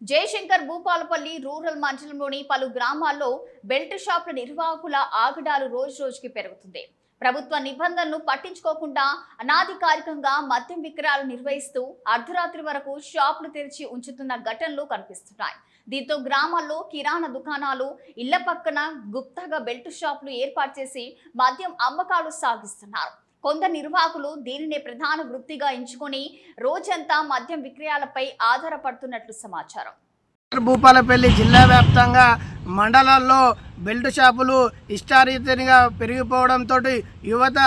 Jayashankar Bhupalpally rural మండలంలోని పలు గ్రామాల్లో బెల్ట్ షాపుల నిర్వాహకుల ఆగడాలు రోజురోజుకి పెరుగుతుంది. ప్రభుత్వ నిబంధనలు పట్టించుకోకుండా అనాధికారికంగా మద్యం విక్రయాలు నిర్వహిస్తూ అర్ధరాత్రి వరకు షాపులు తెరిచి ఉంచుతున్న ఘటనలు కనిపిస్తున్నాయి. దీంతో గ్రామాల్లో కిరాణా దుకాణాలు, ఇళ్ల పక్కన గుప్తగా బెల్ట్ షాపులు ఏర్పాటు చేసి మద్యం అమ్మకాలు సాగిస్తున్నారు. కొందరు నిర్వాహకులు దీనిని ప్రధాన వృత్తిగా ఎంచుకొని రోజంతా మద్యం విక్రయాలపై ఆధారపడుతున్నట్లు సమాచారం. భూపాలపల్లి జిల్లా వ్యాప్తంగా మండలాల్లో బెల్ట్ షాపులు ఇష్టారీతిగా పెరిగిపోవడంతో యువత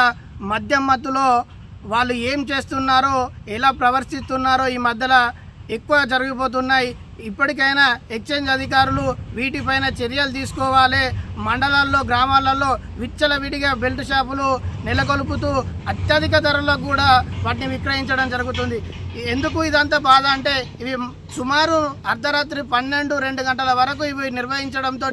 మద్యం మత్తులో వాళ్ళు ఏం చేస్తున్నారో, ఎలా ప్రవర్తిస్తున్నారో ఈ మధ్యలో ఎక్కువ జరిగిపోతున్నాయి. ఇప్పటికైనా ఎక్స్చేంజ్ అధికారులు వీటిపైన చర్యలు తీసుకోవాలి. మండలాల్లో, గ్రామాలలో విచ్చలవిడిగా బెల్ట్ షాపులు నెలకొల్పుతూ అత్యధిక ధరలకు కూడా వాటిని విక్రయించడం జరుగుతుంది. ఎందుకు ఇదంతా బాధ అంటే, ఇవి సుమారు అర్ధరాత్రి 12-2 గంటల వరకు ఇవి నిర్వహించడంతో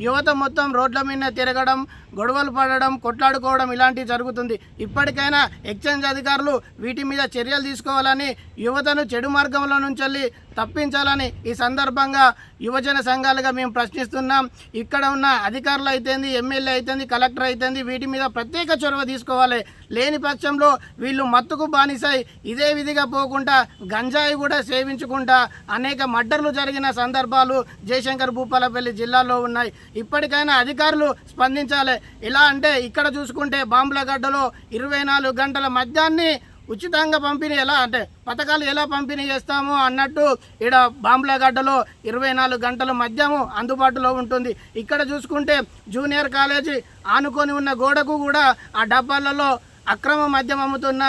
యువత మొత్తం రోడ్ల మీద తిరగడం, గొడవలు పడడం, కొట్లాడుకోవడం ఇలాంటివి జరుగుతుంది. ఇప్పటికైనా ఎక్స్చేంజ్ అధికారులు వీటి మీద చర్యలు తీసుకోవాలని, యువతను చెడు మార్గంలో నుంచి తప్పించాలని ఈ సందర్భంగా యువజన సంఘాలుగా మేము ప్రశ్నిస్తున్నాం. ఇక్కడ ఉన్న అధికారులు అయితేంది, ఎమ్మెల్యే అయితేంది, కలెక్టర్ అయితేంది వీటి మీద ప్రత్యేక చొరవ తీసుకోవాలి. లేని పక్షంలో వీళ్ళు మత్తుకు బానిసై ఇదే విధిగా పోకుండా గంజాయి కూడా సేవించుకుంటా అనేక మర్డర్లు జరిగిన సందర్భాలు జయశంకర్ భూపాలపల్లి జిల్లాలో ఉన్నాయి. ఇప్పటికైనా అధికారులు స్పందించాలి. ఎలా అంటే, ఇక్కడ చూసుకుంటే బాంబులగడ్డలో 24 గంటల మద్యాన్ని ఉచితంగా పంపిణీ, ఎలా అంటే పథకాలు ఎలా పంపిణీ చేస్తామో అన్నట్టు ఇక్కడ బాంబులగడ్డలో 24 గంటల మద్యము అందుబాటులో ఉంటుంది. ఇక్కడ చూసుకుంటే జూనియర్ కాలేజీ ఆనుకొని ఉన్న గోడకు కూడా ఆ డబ్బాలలో అక్రమ మద్యం అమ్ముతున్న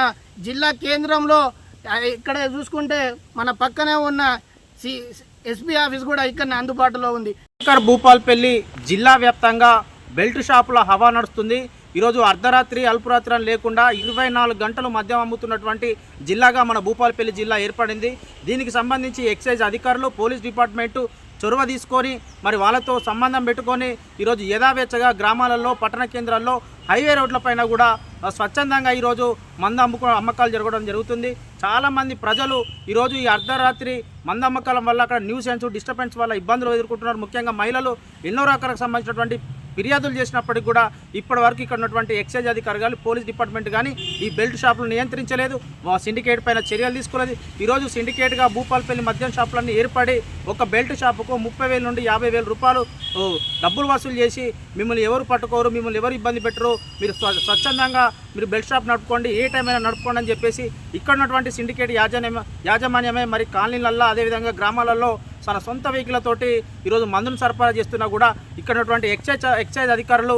జిల్లా కేంద్రంలో, ఇక్కడ చూసుకుంటే మన పక్కనే ఉన్న ఎస్పీ ఆఫీస్ కూడా ఇక్కడ అందుబాటులో ఉంది. భూపాలపల్లి జిల్లా వ్యాప్తంగా బెల్ట్ షాపుల హవా నడుస్తుంది. ఈరోజు అర్ధరాత్రి అల్పరాత్రి లేకుండా 24 గంటలు మద్యం అమ్ముతున్నటువంటి జిల్లాగా మన భూపాలపల్లి జిల్లా ఏర్పడింది. దీనికి సంబంధించి ఎక్సైజ్ అధికారులు, పోలీస్ డిపార్ట్మెంటు చొరవ తీసుకొని మరి వాళ్ళతో సంబంధం పెట్టుకొని ఈరోజు యథావేచ్ఛగా గ్రామాలలో, పట్టణ కేంద్రాల్లో, హైవే రోడ్లపైన కూడా స్వచ్ఛందంగా ఈరోజు అమ్మకాలు జరగడం జరుగుతుంది. చాలామంది ప్రజలు ఈరోజు ఈ అర్ధరాత్రి మందు అమ్మకాల వల్ల అక్కడ న్యూసెన్స్, డిస్టర్బెన్స్ వల్ల ఇబ్బందులు ఎదుర్కొంటున్నారు. ముఖ్యంగా మహిళలు ఎన్నో రకాలకు సంబంధించినటువంటి ఫిర్యాదులు చేసినప్పటికీ కూడా ఇప్పటి వరకు ఇక్కడ ఉన్నటువంటి ఎక్సైజ్ అధికారులు కానీ, పోలీస్ డిపార్ట్మెంట్ కానీ ఈ బెల్ట్ షాపులు నియంత్రించలేదు. సిండికేట్ పైన చర్యలు తీసుకోలేదు. ఈరోజు సిండికేట్గా భూపాలపల్లి మద్యం షాపులన్నీ ఏర్పడి ఒక బెల్ట్ షాపుకు 30,000 నుండి 50,000 రూపాయలు డబ్బులు వసూలు చేసి మిమ్మల్ని ఎవరు పట్టుకోరు, మిమ్మల్ని ఎవరు ఇబ్బంది పెట్టరు, మీరు స్వచ్ఛందంగా మీరు బెల్ట్ షాప్ నడుపుకోండి, ఏ టైం అయినా నడుపుకోండి అని చెప్పేసి ఇక్కడ ఉన్నటువంటి సిండికేట్ యాజమాన్యమే మరి కాలనీలల్లో, అదేవిధంగా గ్రామాలలో తన సొంత వెహికల్లతోటి ఈరోజు మందును సరఫరా చేస్తున్నా కూడా ఇక్కడ ఉన్నటువంటి ఎక్సైజ్ అధికారులు